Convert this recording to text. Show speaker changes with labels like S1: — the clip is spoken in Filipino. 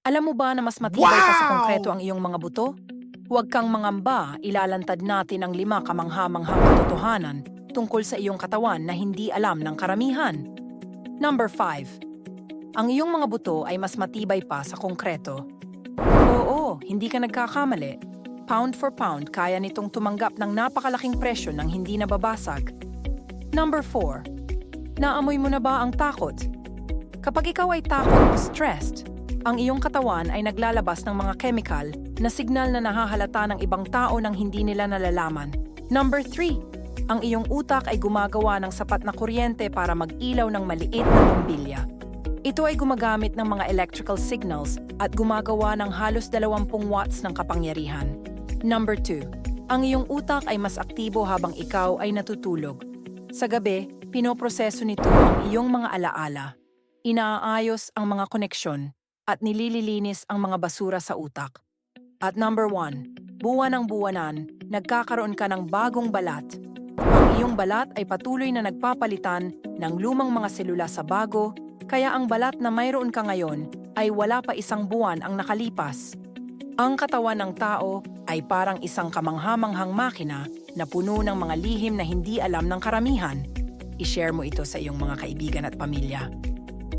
S1: Alam mo ba na mas matibay pa sa konkreto ang iyong mga buto? Huwag kang mangamba, ilalantad natin ang 5 kamanghamanghang katotohanan tungkol sa iyong katawan na hindi alam ng karamihan. Number 5. Ang iyong mga buto ay mas matibay pa sa konkreto. Oo, hindi ka nagkakamali. Pound for pound, kaya nitong tumanggap ng napakalaking presyo ng hindi nababasag. Number 4. Naamoy mo na ba ang takot? Kapag ikaw ay takot o stressed, ang iyong katawan ay naglalabas ng mga chemical na signal na nahahalata ng ibang tao nang hindi nila nalalaman. Number 3. Ang iyong utak ay gumagawa ng sapat na kuryente para mag-ilaw ng maliit na bombilya. Ito ay gumagamit ng mga electrical signals at gumagawa ng halos 20 watts ng kapangyarihan. Number 2. Ang iyong utak ay mas aktibo habang ikaw ay natutulog. Sa gabi, pinoproseso nito ang iyong mga alaala. Inaayos ang mga koneksyon at nililinis ang mga basura sa utak. At number 1, buwan ng buwanan, nagkakaroon ka ng bagong balat. Ang iyong balat ay patuloy na nagpapalitan ng lumang mga selula sa bago, kaya ang balat na mayroon ka ngayon ay wala pa 1 buwan ang nakalipas. Ang katawan ng tao ay parang isang kamanghamanghang makina na puno ng mga lihim na hindi alam ng karamihan. I-share mo ito sa iyong mga kaibigan at pamilya.